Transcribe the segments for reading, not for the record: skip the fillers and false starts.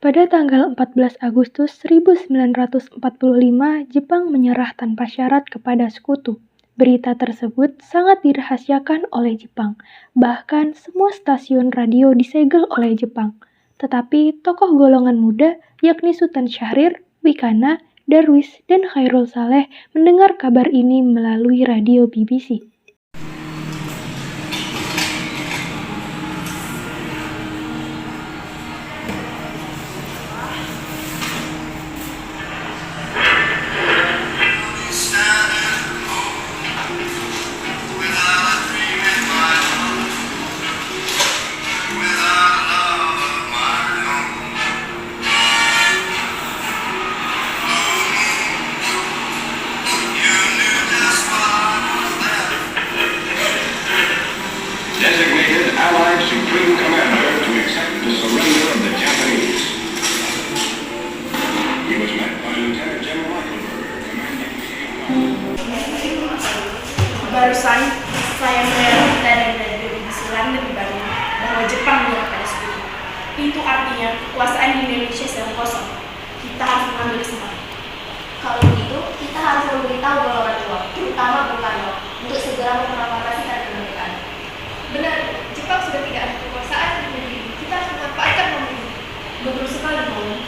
Pada tanggal 14 Agustus 1945, Jepang menyerah tanpa syarat kepada sekutu. Berita tersebut sangat dirahasiakan oleh Jepang. Bahkan semua stasiun radio disegel oleh Jepang. Tetapi tokoh golongan muda yakni Sultan Syahrir, Wikana, Darwis, dan Khairul Saleh mendengar kabar ini melalui radio BBC. Designated Allied Supreme Commander to accept the surrender of the Japanese. He was met by Lieutenant General Eichelberger, commanding the Barusan saya melihat berita dari radio BBC London di Bandung bahwa Jepang menyerah pada sekutu. Itu artinya kekuasaan di Indonesia sedang kosong. Kita harus mengambil kesempatan. Kalau begitu, kita harus memberitahu golongan tua, terutama Bung Karno, untuk segera memproklamasikan kemerdekaan. Benar, Jepang sudah tidak ada kekuasaan di negeri ini. Kita harus memanfaatkan momen ini. Betul sekali, Bung.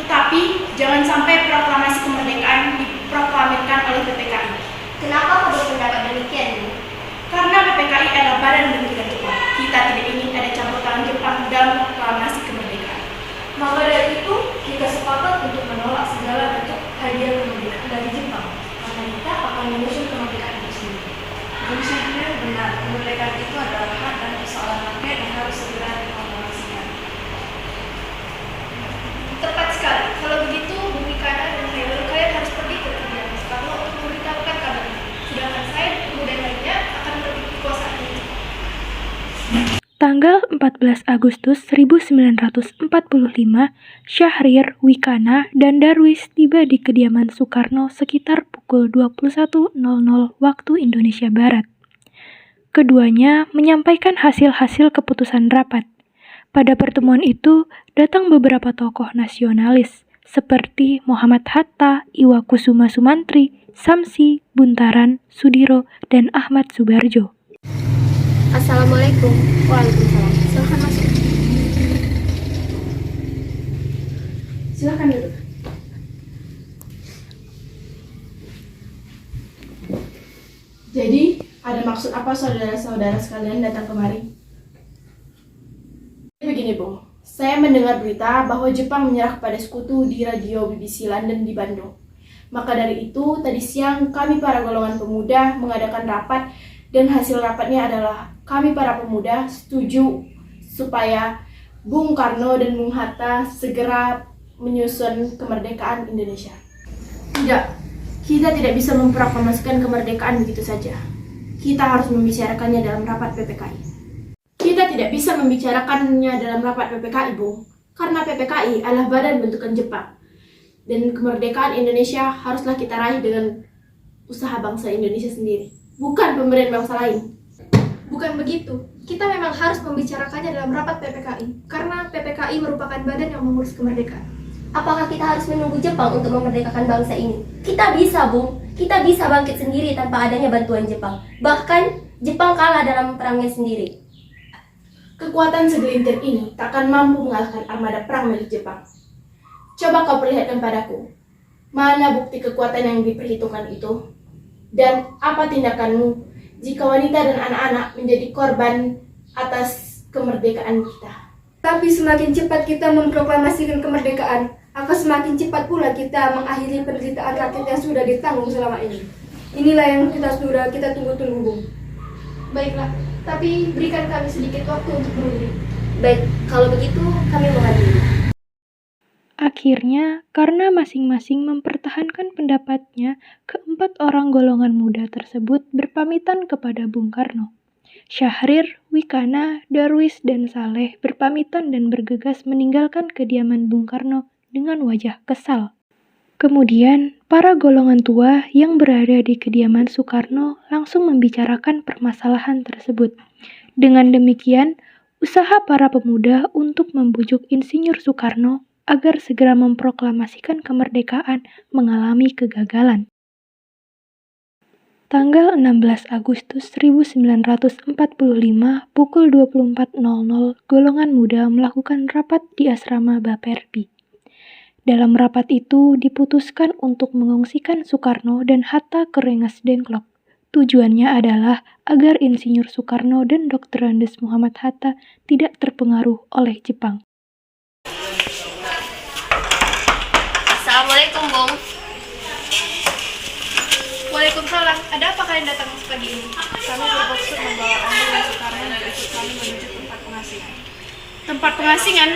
Tetapi jangan sampai proklamasi kemerdekaan diproklamirkan oleh PPKI. Kenapa kau berpendapat demikian, Bung? Karena PPKI adalah badan bentukan Jepang. Kita tidak ingin ada campur tangan Jepang dalam proklamasi kemerdekaan. Maka dari itu, kita sepakat untuk menolak segala bentuk hadiah kemerdekaan dari Jepang. Maka kita akan mengusung kemerdekaan itu sendiri. Bung Syahrir benar, kemerdekaan itu adalah hak dan persoalan rakyat yang harus segera diproklamasikan. Tepat sekali. Kalau begitu, Bung Wikana dan Khairul, kalian harus pergi ke kediaman Soekarno untuk memberitahukan kabar ini. Sedangkan saya dan kemudian lainnya akan pergi ke kekuasaan ini. Tanggal 14 Agustus 1945, Syahrir, Wikana, dan Darwis tiba di kediaman Soekarno sekitar pukul 21.00 waktu Indonesia Barat. Keduanya menyampaikan hasil-hasil keputusan rapat. Pada pertemuan itu, datang beberapa tokoh nasionalis seperti Muhammad Hatta, Iwakusuma Sumantri, Samsi, Buntaran, Sudiro, dan Ahmad Subarjo. Assalamualaikum. Waalaikumsalam. Silahkan masuk. Silakan duduk. Jadi, ada maksud apa saudara-saudara sekalian datang kemari? Begini, Bung. Saya mendengar berita bahwa Jepang menyerah kepada sekutu di radio BBC London di Bandung. Maka dari itu, tadi siang kami para golongan pemuda mengadakan rapat dan hasil rapatnya adalah kami para pemuda setuju supaya Bung Karno dan Bung Hatta segera menyusun kemerdekaan Indonesia. Tidak, kita tidak bisa memproklamasikan kemerdekaan begitu saja. Kita harus membicarakannya dalam rapat PPKI. Kita tidak bisa membicarakannya dalam rapat PPKI, Bung, karena PPKI adalah badan bentukan Jepang. Dan kemerdekaan Indonesia haruslah kita raih dengan usaha bangsa Indonesia sendiri, bukan pemberian bangsa lain. Bukan begitu. Kita memang harus membicarakannya dalam rapat PPKI, karena PPKI merupakan badan yang mengurus kemerdekaan. Apakah kita harus menunggu Jepang untuk memerdekakan bangsa ini? Kita bisa, Bung. Kita bisa bangkit sendiri tanpa adanya bantuan Jepang. Bahkan, Jepang kalah dalam perangnya sendiri. Kekuatan segelintir ini takkan mampu mengalahkan armada perang milik Jepang. Coba kau perlihatkan padaku, mana bukti kekuatan yang diperhitungkan itu? Dan apa tindakanmu jika wanita dan anak-anak menjadi korban atas kemerdekaan kita? Tapi semakin cepat kita memproklamasikan kemerdekaan, akan semakin cepat pula kita mengakhiri penderitaan rakyat yang sudah ditanggung selama ini. Inilah yang kita tunggu-tunggu, Bung. Baiklah, tapi berikan kami sedikit waktu untuk berunding. Baik, kalau begitu kami menghadiri. Akhirnya, karena masing-masing mempertahankan pendapatnya, keempat orang golongan muda tersebut berpamitan kepada Bung Karno. Syahrir, Wikana, Darwis, dan Saleh berpamitan dan bergegas meninggalkan kediaman Bung Karno dengan wajah kesal. Kemudian, para golongan tua yang berada di kediaman Soekarno langsung membicarakan permasalahan tersebut. Dengan demikian, Usaha para pemuda untuk membujuk Insinyur Soekarno agar segera memproklamasikan kemerdekaan mengalami kegagalan. Tanggal 16 Agustus 1945 pukul 24.00 golongan muda melakukan rapat di asrama Baperdi. Dalam rapat itu diputuskan untuk mengungsikan Soekarno dan Hatta ke Rengas Dengklok. Tujuannya adalah agar Insinyur Soekarno dan Dr. Andes Muhammad Hatta tidak terpengaruh oleh Jepang. Assalamualaikum, Bung. Waalaikumsalam. Ada apa kalian datang pagi ini? Kami bermaksud membawa Anda dan Soekarno untuk ikut kami menuju tempat pengasingan. Tempat pengasingan?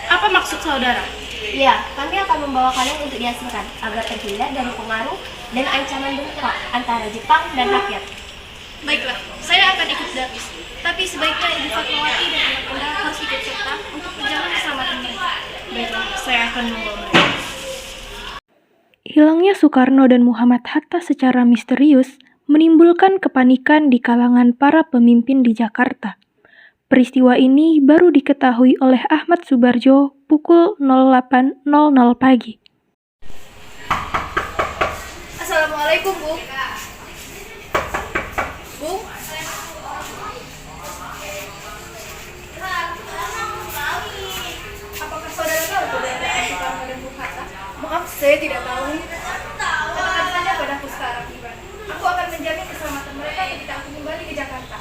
Apa maksud saudara? Ya, kami akan membawa kalian untuk diasingkan agar terhindar dari pengaruh dan ancaman bentrok antara Jepang dan rakyat. Baiklah, saya akan ikut Darwis. Tapi sebaiknya Ibu Fatmawati dan anak Anda harus ikut serta untuk menjaga keselamatan mereka. Baiklah, saya akan membawa mereka. Hilangnya Soekarno dan Muhammad Hatta secara misterius menimbulkan kepanikan di kalangan para pemimpin di Jakarta. Peristiwa ini baru diketahui oleh Ahmad Soebardjo pukul 08.00 pagi. Assalamualaikum, Bu. Bu? Apakah saudara tahu keberadaan Soekarno dan Bung Hatta? Maaf, saya tidak tahu. Katakan saja padaku sekarang, Iwan. Aku akan menjamin keselamatan mereka ketika aku kembali ke Jakarta.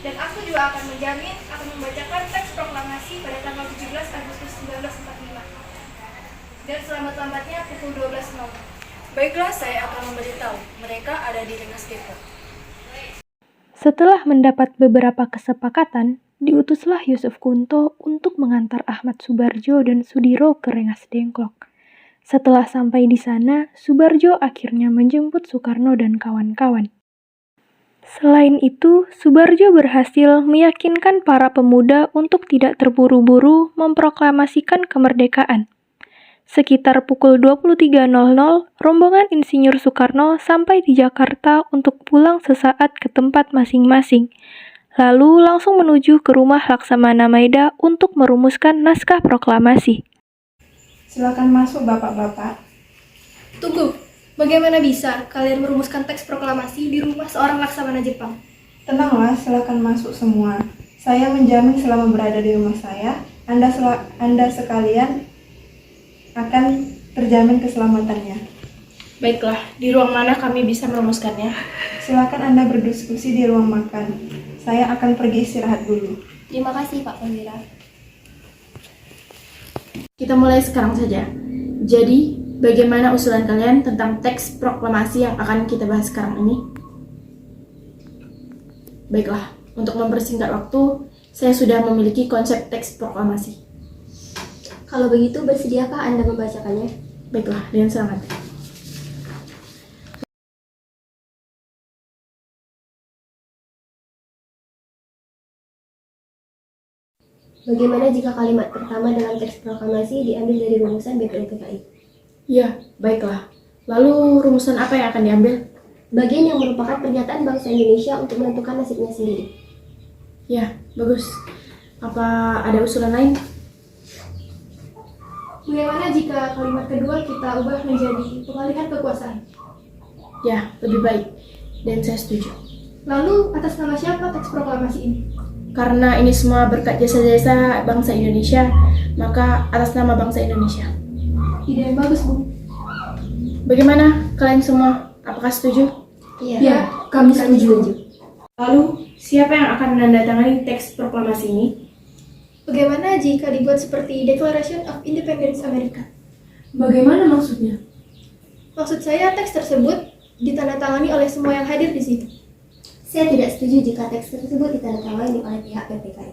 Dan aku juga akan menjamin akan membacakan teks proklamasi pada tanggal 17 Agustus 1945. Dan selamat-lambatnya pukul 12.00. Baiklah, saya akan memberitahu. Mereka ada di Rengas Dengklok. Setelah mendapat beberapa kesepakatan, diutuslah Yusuf Kunto untuk mengantar Ahmad Soebardjo dan Sudiro ke Rengas Dengklok. Setelah sampai di sana, Soebardjo akhirnya menjemput Soekarno dan kawan-kawan. Selain itu, Soebardjo berhasil meyakinkan para pemuda untuk tidak terburu-buru memproklamasikan kemerdekaan. Sekitar pukul 23.00, rombongan Insinyur Soekarno sampai di Jakarta untuk pulang sesaat ke tempat masing-masing, lalu langsung menuju ke rumah Laksamana Maeda untuk merumuskan naskah proklamasi. Silakan masuk, Bapak-bapak. Tunggu, bagaimana bisa kalian merumuskan teks proklamasi di rumah seorang laksamana Jepang? Tenanglah, silakan masuk semua. Saya menjamin selama berada di rumah saya, Anda sekalian akan terjamin keselamatannya. Baiklah, di ruang mana kami bisa merumuskannya? Silakan Anda berdiskusi di ruang makan. Saya akan pergi istirahat dulu. Terima kasih, Pak Perwira. Kita mulai sekarang saja. Jadi, bagaimana usulan kalian tentang teks proklamasi yang akan kita bahas sekarang ini? Baiklah, untuk mempersingkat waktu, saya sudah memiliki konsep teks proklamasi. Kalau begitu, bersediakah Anda membacakannya? Baiklah, dengan sangat. Bagaimana jika kalimat pertama dalam teks proklamasi diambil dari rumusan BPUPKI? Ya, baiklah. Lalu rumusan apa yang akan diambil? Bagian yang merupakan pernyataan bangsa Indonesia untuk menentukan nasibnya sendiri. Ya, bagus. Apa ada usulan lain? Bagaimana jika kalimat kedua kita ubah menjadi pengalihan kekuasaan? Ya, lebih baik. Dan saya setuju. Lalu, atas nama siapa teks proklamasi ini? Karena ini semua berkat jasa-jasa bangsa Indonesia, maka atas nama bangsa Indonesia. Ide yang bagus, Bu. Bagaimana kalian semua? Apakah setuju? Ya, kami setuju. Lalu, siapa yang akan menandatangani teks proklamasi ini? Bagaimana jika dibuat seperti Declaration of Independence Amerika? Bagaimana maksudnya? Maksud saya, teks tersebut ditandatangani oleh semua yang hadir di situ. Saya tidak setuju jika teks tersebut ditandatangani oleh pihak PPKI.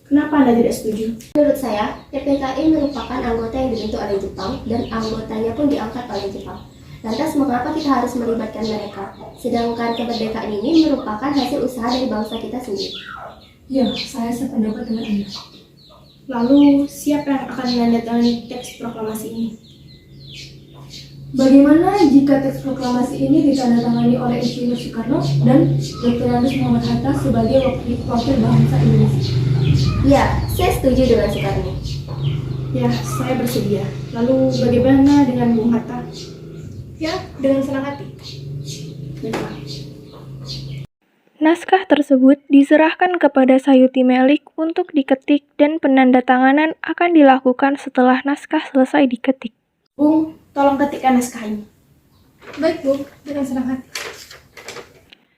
Kenapa Anda tidak setuju? Menurut saya, PPKI merupakan anggota yang dibentuk oleh Jepang dan anggotanya pun diangkat oleh Jepang. Lantas mengapa kita harus melibatkan mereka? Sedangkan kemerdekaan ini merupakan hasil usaha dari bangsa kita sendiri. Ya, saya sependapat dengan Anda. Lalu, siapa yang akan menandatangani teks proklamasi ini? Bagaimana jika teks proklamasi ini ditandatangani oleh Insinyur Soekarno dan Dr. Andes Muhammad Hatta sebagai wakil bangsa Indonesia? Ya, saya setuju dengan Soekarno. Ya, saya bersedia. Lalu bagaimana dengan Bung Hatta? Ya, dengan senang hati. Baiklah. Naskah tersebut diserahkan kepada Sayuti Melik untuk diketik dan penandatanganan akan dilakukan setelah naskah selesai diketik. Bung, tolong ketikkan naskah ini. Baik, Bung, dengan senang hati.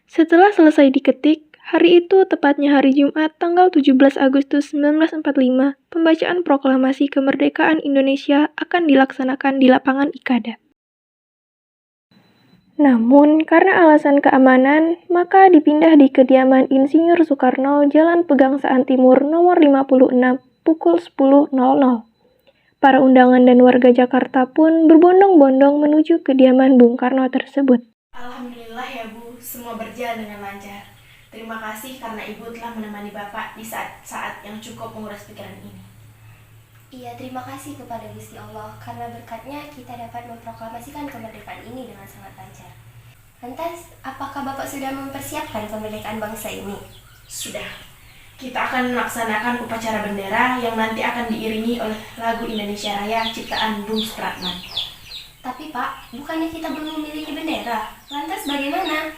Setelah selesai diketik, hari itu tepatnya hari Jumat tanggal 17 Agustus 1945, pembacaan proklamasi kemerdekaan Indonesia akan dilaksanakan di lapangan Ikada. Namun, karena alasan keamanan, maka dipindah di kediaman Insinyur Soekarno, Jalan Pegangsaan Timur nomor 56, pukul 10.00. Para undangan dan warga Jakarta pun berbondong-bondong menuju kediaman Bung Karno tersebut. Alhamdulillah ya Bu, semua berjalan dengan lancar. Terima kasih karena Ibu telah menemani Bapak di saat-saat yang cukup menguras pikiran ini. Iya, terima kasih kepada Gusti Allah karena berkatnya kita dapat memproklamasikan kemerdekaan ini dengan sangat lancar. Lantas, apakah Bapak sudah mempersiapkan kemerdekaan bangsa ini? Sudah. Kita akan melaksanakan upacara bendera yang nanti akan diiringi oleh lagu Indonesia Raya ciptaan Bung Supratman. Tapi Pak, bukannya kita belum memiliki bendera? Lantas bagaimana?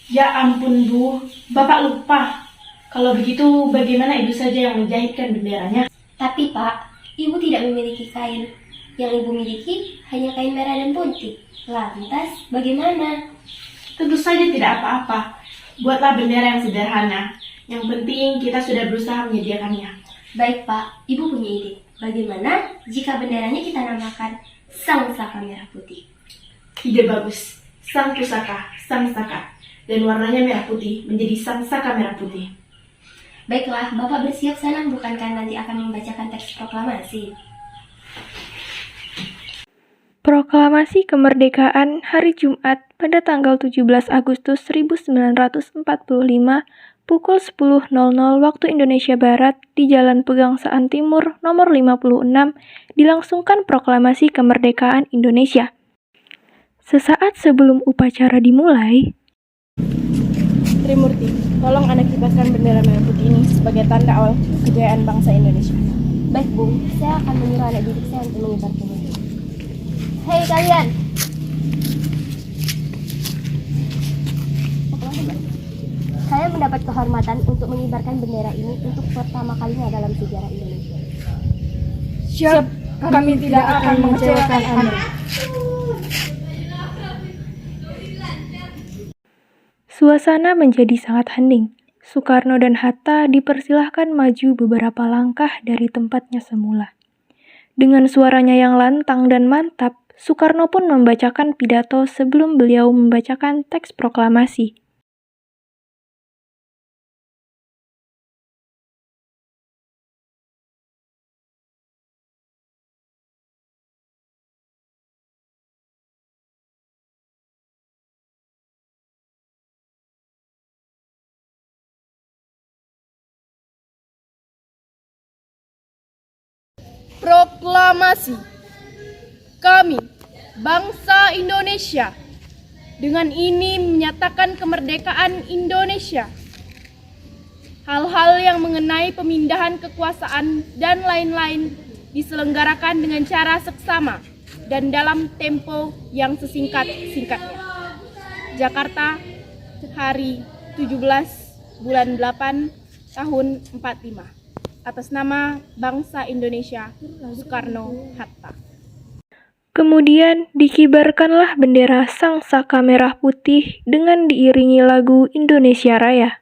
Ya ampun Bu, Bapak lupa. Kalau begitu bagaimana Ibu saja yang menjahitkan benderanya? Tapi Pak, Ibu tidak memiliki kain. Yang Ibu miliki hanya kain merah dan putih. Lantas bagaimana? Tentu saja tidak apa-apa. Buatlah bendera yang sederhana. Yang penting kita sudah berusaha menyediakannya. Baik Pak, Ibu punya ide. Bagaimana jika benderanya kita namakan Sang Saka Merah Putih? Ide bagus. Sang Pusaka, Sang Saka. Dan warnanya merah putih menjadi Sang Saka Merah Putih. Baiklah, Bapak bersiap sana, bukankah nanti akan membacakan teks proklamasi? Proklamasi kemerdekaan hari Jumat pada tanggal 17 Agustus 1945 pukul 10.00 waktu Indonesia Barat di Jalan Pegangsaan Timur nomor 56 dilangsungkan proklamasi kemerdekaan Indonesia. Sesaat sebelum upacara dimulai, Trimurti, tolong Anda kibarkan bendera merah putih ini sebagai tanda awal kejayaan bangsa Indonesia. Baik Bung, saya akan menyuruh anak didik saya untuk mengibarkannya. Hei kalian! Saya mendapat kehormatan untuk mengibarkan bendera ini untuk pertama kalinya dalam sejarah Indonesia. Siap, kami tidak akan mengecewakan Anda. suasana menjadi sangat hening. Soekarno dan Hatta dipersilahkan maju beberapa langkah dari tempatnya semula. Dengan suaranya yang lantang dan mantap, Soekarno pun membacakan pidato sebelum beliau membacakan teks proklamasi. Proklamasi. Kami, bangsa Indonesia, dengan ini menyatakan kemerdekaan Indonesia. Hal-hal yang mengenai pemindahan kekuasaan dan lain-lain diselenggarakan dengan cara seksama dan dalam tempo yang sesingkat-singkatnya. Jakarta, hari 17 bulan 8 tahun 45. Atas nama bangsa Indonesia, Soekarno-Hatta. Kemudian dikibarkanlah bendera Sang Saka Merah Putih dengan diiringi lagu Indonesia Raya.